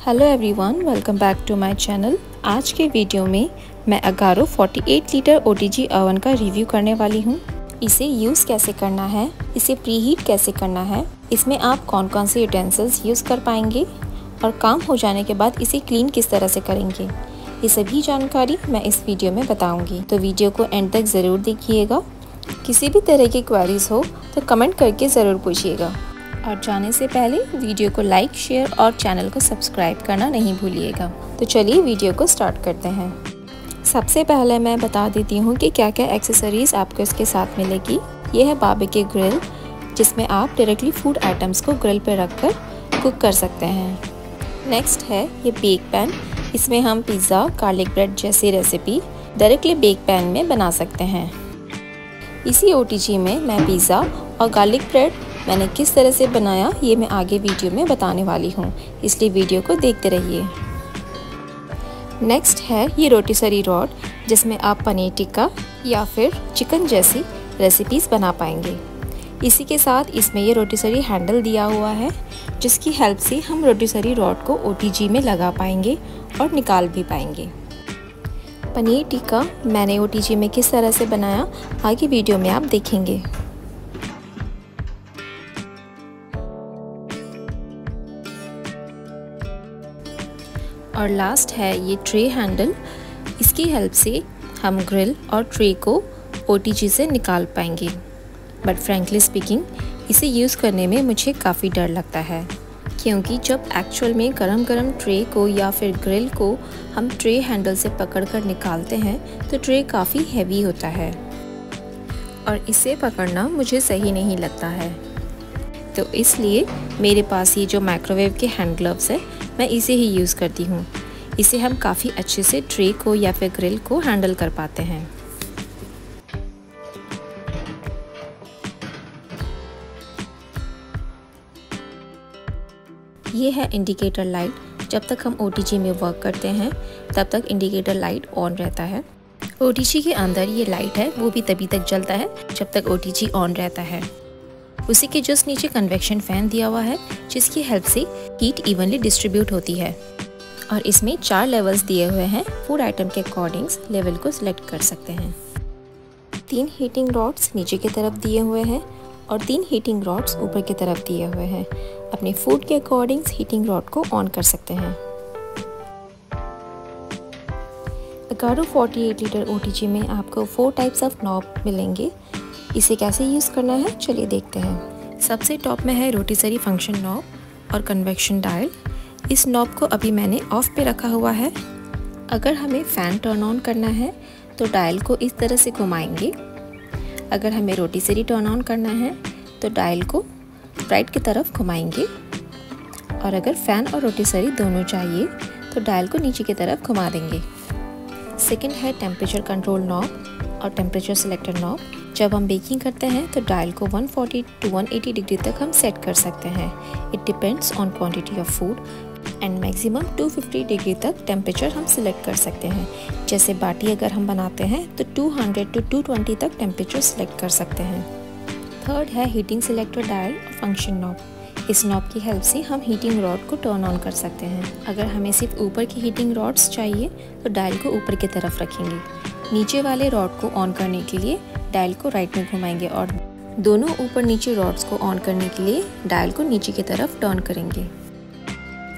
Hello everyone, welcome back to my channel. आज के video में मैं अगारो 48 लीटर OTG ओवन का रिव्यू करने वाली हूँ। इसे यूज़ कैसे करना है, इसे प्रीहीट कैसे करना है, इसमें आप कौन कौन से यूटेंसिल्स यूज़ कर पाएंगे और काम हो जाने के बाद इसे क्लीन किस तरह से करेंगे, ये सभी जानकारी मैं इस वीडियो में बताऊँगी। तो वीडियो को एंड तक ज़रूर देखिएगा। किसी भी तरह की क्वेरीज हो तो कमेंट करके ज़रूर पूछिएगा और जाने से पहले वीडियो को लाइक, शेयर और चैनल को सब्सक्राइब करना नहीं भूलिएगा। तो चलिए वीडियो को स्टार्ट करते हैं। सबसे पहले मैं बता देती हूँ कि क्या क्या एक्सेसरीज़ आपको इसके साथ मिलेगी। ये है बारबेक्यू ग्रिल, जिसमें आप डायरेक्टली फूड आइटम्स को ग्रिल पर रखकर कुक कर सकते हैं। नेक्स्ट है ये बेक पैन। इसमें हम पिज़्ज़ा, गार्लिक ब्रेड जैसी रेसिपी डायरेक्टली बेक पैन में बना सकते हैं। इसी OTG में मैं पिज़्ज़ा और गार्लिक ब्रेड मैंने किस तरह से बनाया ये मैं आगे वीडियो में बताने वाली हूँ, इसलिए वीडियो को देखते रहिए। नेक्स्ट है ये रोटिसरी रॉड, जिसमें आप पनीर टिक्का या फिर चिकन जैसी रेसिपीज़ बना पाएंगे। इसी के साथ इसमें ये रोटिसरी हैंडल दिया हुआ है, जिसकी हेल्प से हम रोटिसरी रॉड को OTG में लगा पाएंगे और निकाल भी पाएंगे। पनीर टिक्का मैंने OTG में किस तरह से बनाया आगे वीडियो में आप देखेंगे। और लास्ट है ये ट्रे हैंडल। इसकी हेल्प से हम ग्रिल और ट्रे को OTG से निकाल पाएंगे, बट फ्रैंकली स्पीकिंग इसे यूज़ करने में मुझे काफ़ी डर लगता है, क्योंकि जब एक्चुअल में गरम गरम ट्रे को या फिर ग्रिल को हम ट्रे हैंडल से पकड़कर निकालते हैं तो ट्रे काफ़ी हैवी होता है और इसे पकड़ना मुझे सही नहीं लगता है। तो इसलिए मेरे पास ये जो माइक्रोवेव के हैंड ग्लव्स है, मैं इसे ही यूज़ करती हूँ। इसे हम काफ़ी अच्छे से ट्रे को या फिर ग्रिल को हैंडल कर पाते हैं। ये है इंडिकेटर लाइट। जब तक हम OTG में वर्क करते हैं तब तक इंडिकेटर लाइट ऑन रहता है। OTG के अंदर ये लाइट है वो भी तभी तक जलता है जब तक OTG ऑन रहता है। उसी के जस्ट नीचे कन्वेक्शन फ़ैन दिया हुआ है, जिसकी हेल्प से हीट इवनली डिस्ट्रीब्यूट होती है। और इसमें 4 लेवल्स दिए हुए हैं। फूड आइटम के अकॉर्डिंग्स लेवल को सिलेक्ट कर सकते हैं। 3 हीटिंग रॉड्स नीचे की तरफ दिए हुए हैं और 3 हीटिंग रॉड्स ऊपर की तरफ दिए हुए हैं। अपने फूड के अकॉर्डिंग्स हीटिंग रॉड को ऑन कर सकते हैं। अगारो 48 लीटर OTG में आपको 4 टाइप्स ऑफ नॉब मिलेंगे। इसे कैसे यूज़ करना है चलिए देखते हैं। सबसे टॉप में है रोटिसरी फंक्शन नॉब और कन्वेक्शन डायल। इस नॉब को अभी मैंने ऑफ पे रखा हुआ है। अगर हमें फ़ैन टर्न ऑन करना है तो डायल को इस तरह से घुमाएंगे। अगर हमें रोटिसरी टर्न ऑन करना है तो डायल को राइट की तरफ घुमाएंगे। और अगर फ़ैन और रोटिसरी दोनों चाहिए तो डायल को नीचे की तरफ घुमा देंगे। सेकेंड है टेम्परेचर कंट्रोल नॉब और टेम्परेचर सिलेक्टर नॉब। जब हम बेकिंग करते हैं तो डायल को 140 to 180 डिग्री तक हम सेट कर सकते हैं। It depends on quantity of food and maximum 250 degree तक टेम्परेचर हम सिलेक्ट कर सकते हैं। जैसे बाटी अगर हम बनाते हैं तो 200 to 220 तक टेम्परेचर सिलेक्ट कर सकते हैं। थर्ड है हीटिंग सिलेक्टर डायल और फंक्शन नॉब। इस नॉब की हेल्प से हम हीटिंग रॉड को टर्न ऑन कर सकते हैं। अगर हमें सिर्फ ऊपर की हीटिंग रॉड्स चाहिए तो डायल को ऊपर की तरफ रखेंगे। नीचे वाले रॉड को ऑन करने के लिए डायल को राइट में घुमाएंगे और दोनों ऊपर नीचे रॉड्स को ऑन करने के लिए डायल को नीचे की तरफ टर्न करेंगे।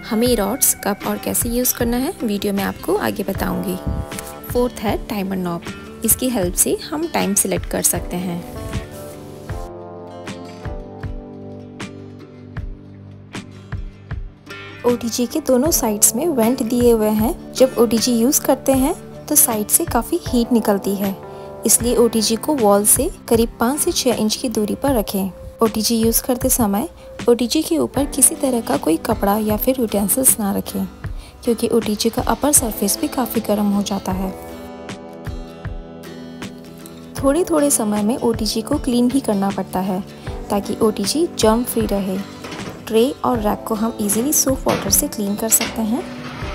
हमें रॉड्स कब और कैसे यूज़ करना है वीडियो में आपको आगे बताऊंगी। फोर्थ है टाइमर नॉब। इसकी हेल्प से हम टाइम सिलेक्ट कर सकते हैं। OTG के दोनों साइड्स में वेंट दिए हुए हैं। जब OTG यूज़ करते हैं तो साइड से काफ़ी हीट निकलती है, इसलिए OTG को वॉल से करीब 5 से 6 इंच की दूरी पर रखें। OTG यूज़ करते समय OTG के ऊपर किसी तरह का कोई कपड़ा या फिर यूटेंसिल्स ना रखें, क्योंकि OTG का अपर सरफेस भी काफ़ी गर्म हो जाता है। थोड़े थोड़े समय में OTG को क्लीन भी करना पड़ता है ताकि OTG जर्म फ्री रहे। ट्रे और रैक को हम इजीली सोप वाटर से क्लीन कर सकते हैं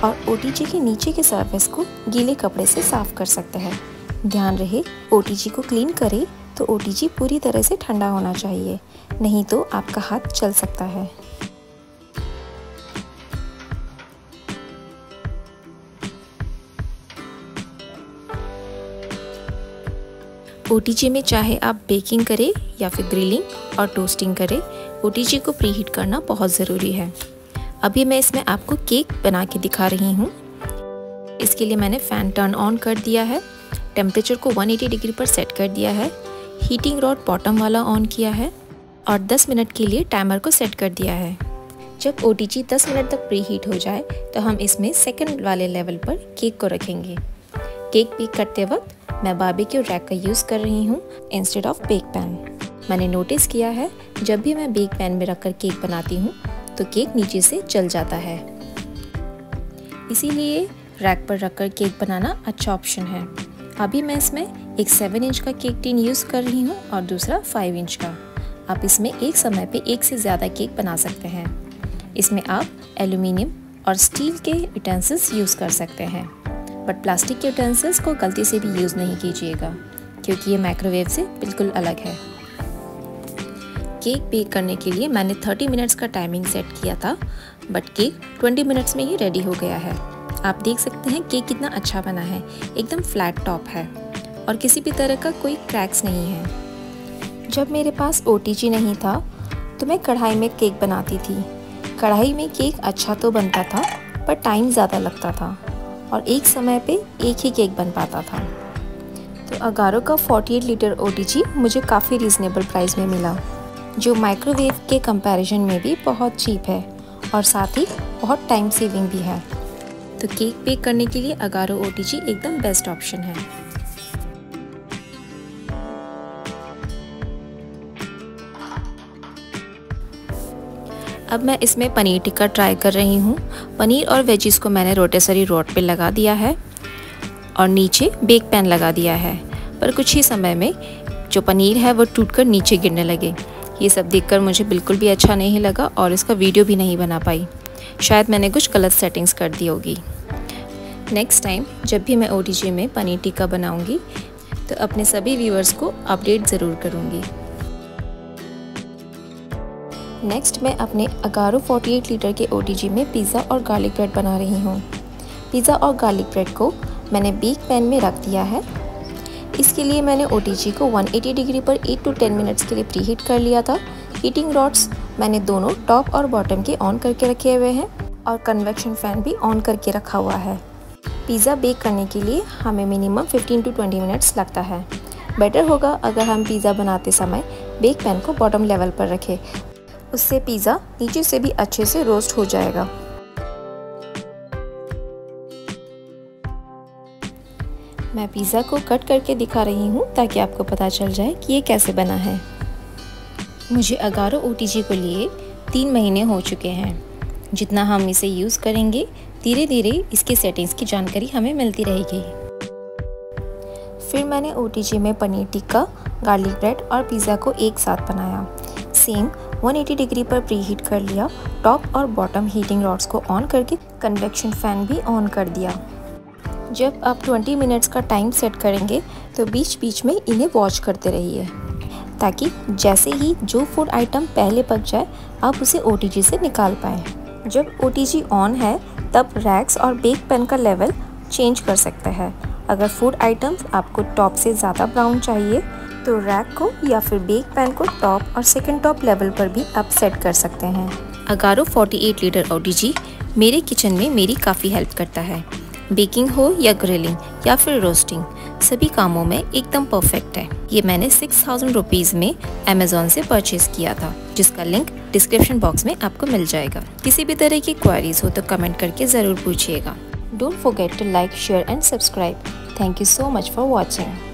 और OTG के नीचे के सरफेस को गीले कपड़े से साफ़ कर सकते हैं। ध्यान रहे OTG को क्लीन करें तो OTG पूरी तरह से ठंडा होना चाहिए, नहीं तो आपका हाथ जल सकता है। OTG में चाहे आप बेकिंग करें या फिर ग्रिलिंग और टोस्टिंग करें, OTG को प्रीहीट करना बहुत ज़रूरी है। अभी मैं इसमें आपको केक बना के दिखा रही हूँ। इसके लिए मैंने फ़ैन टर्न ऑन कर दिया है, टेम्परेचर को 180 डिग्री पर सेट कर दिया है, हीटिंग रॉड बॉटम वाला ऑन किया है और 10 मिनट के लिए टाइमर को सेट कर दिया है। जब OTG 10 मिनट तक प्रीहीट हो जाए तो हम इसमें सेकंड वाले लेवल पर केक को रखेंगे। केक बेक करते वक्त मैं बारबेक्यू रैक का यूज़ कर रही हूँ इंस्टेड ऑफ बेक पैन। मैंने नोटिस किया है जब भी मैं बेक पैन में रखकर केक बनाती हूँ तो केक नीचे से जल जाता है, इसीलिए रैक पर रखकर केक बनाना अच्छा ऑप्शन है। अभी मैं इसमें एक 7 इंच का केक टिन यूज़ कर रही हूँ और दूसरा 5 इंच का। आप इसमें एक समय पे एक से ज़्यादा केक बना सकते हैं। इसमें आप एल्यूमिनियम और स्टील के यूटेंसिल्स यूज़ कर सकते हैं, बट प्लास्टिक के यूटेंसिल्स को गलती से भी यूज़ नहीं कीजिएगा क्योंकि ये माइक्रोवेव से बिल्कुल अलग है। केक बेक करने के लिए मैंने 30 मिनट्स का टाइमिंग सेट किया था, बट केक 20 मिनट्स में ही रेडी हो गया है। आप देख सकते हैं केक कितना अच्छा बना है, एकदम फ्लैट टॉप है और किसी भी तरह का कोई क्रैक्स नहीं है। जब मेरे पास OTG नहीं था तो मैं कढ़ाई में केक बनाती थी। कढ़ाई में केक अच्छा तो बनता था पर टाइम ज़्यादा लगता था और एक समय पे एक ही केक बन पाता था। तो अगारो का 48 लीटर OTG मुझे काफ़ी रीज़नेबल प्राइस में मिला, जो माइक्रोवेव के कंपैरिजन में भी बहुत चीप है और साथ ही बहुत टाइम सेविंग भी है। तो केक बेक करने के लिए अगारो OTG एकदम बेस्ट ऑप्शन है। अब मैं इसमें पनीर टिक्का ट्राई कर रही हूँ। पनीर और वेजिस को मैंने रोटेसरी रोड पे लगा दिया है और नीचे बेक पैन लगा दिया है, पर कुछ ही समय में जो पनीर है वो टूटकर नीचे गिरने लगे। ये सब देखकर मुझे बिल्कुल भी अच्छा नहीं लगा और इसका वीडियो भी नहीं बना पाई। शायद मैंने कुछ गलत सेटिंग्स कर दी होगी। नेक्स्ट टाइम जब भी मैं OTG में पनीर टिक्का बनाऊंगी तो अपने सभी व्यूअर्स को अपडेट ज़रूर करूंगी। नेक्स्ट मैं अपने अगारो 48 लीटर के OTG में पिज़्ज़ा और गार्लिक ब्रेड बना रही हूँ। पिज़्ज़ा और गार्लिक ब्रेड को मैंने बेक पैन में रख दिया है। इसके लिए मैंने OTG को 180 डिग्री पर 8 to 10 मिनट्स के लिए प्रीहीट कर लिया था। हीटिंग रॉड्स मैंने दोनों टॉप और बॉटम के ऑन करके रखे हुए हैं और कन्वेक्शन फ़ैन भी ऑन करके रखा हुआ है। पिज़्ज़ा बेक करने के लिए हमें मिनिमम 15 to 20 मिनट्स लगता है। बेटर होगा अगर हम पिज़्ज़ा बनाते समय बेक पैन को बॉटम लेवल पर रखें, उससे पिज़्ज़ा नीचे से भी अच्छे से रोस्ट हो जाएगा। मैं पिज़्ज़ा को कट करके दिखा रही हूँ ताकि आपको पता चल जाए कि ये कैसे बना है। मुझे अगारो OTG को लिए 3 महीने हो चुके हैं। जितना हम इसे यूज़ करेंगे धीरे धीरे इसकी सेटिंग्स की जानकारी हमें मिलती रहेगी। फिर मैंने OTG में पनीर टिक्का, गार्लिक ब्रेड और पिज़्ज़ा को एक साथ बनाया। सेम 180 डिग्री पर प्रीहीट कर लिया। टॉप और बॉटम हीटिंग रॉड्स को ऑन करके कन्वेक्शन फ़ैन भी ऑन कर दिया। जब आप 20 मिनट्स का टाइम सेट करेंगे तो बीच बीच में इन्हें वॉच करते रहिए ताकि जैसे ही जो फूड आइटम पहले पक जाए आप उसे OTG से निकाल पाएँ। जब OTG ऑन है तब रैक्स और बेक पैन का लेवल चेंज कर सकते हैं। अगर फूड आइटम्स आपको टॉप से ज़्यादा ब्राउन चाहिए तो रैक को या फिर बेक पैन को टॉप और सेकंड टॉप लेवल पर भी आप सेट कर सकते हैं। अगारो 48 लीटर OTG मेरे किचन में मेरी काफ़ी हेल्प करता है। बेकिंग हो या ग्रिलिंग या फिर रोस्टिंग, सभी कामों में एकदम परफेक्ट है। ये मैंने 6000 रुपीज़ में अमेज़ॉन से परचेज़ किया था, जिसका लिंक डिस्क्रिप्शन बॉक्स में आपको मिल जाएगा। किसी भी तरह की क्वेरीज हो तो कमेंट करके ज़रूर पूछिएगा। Don't forget to like, share and subscribe. Thank you so much for watching.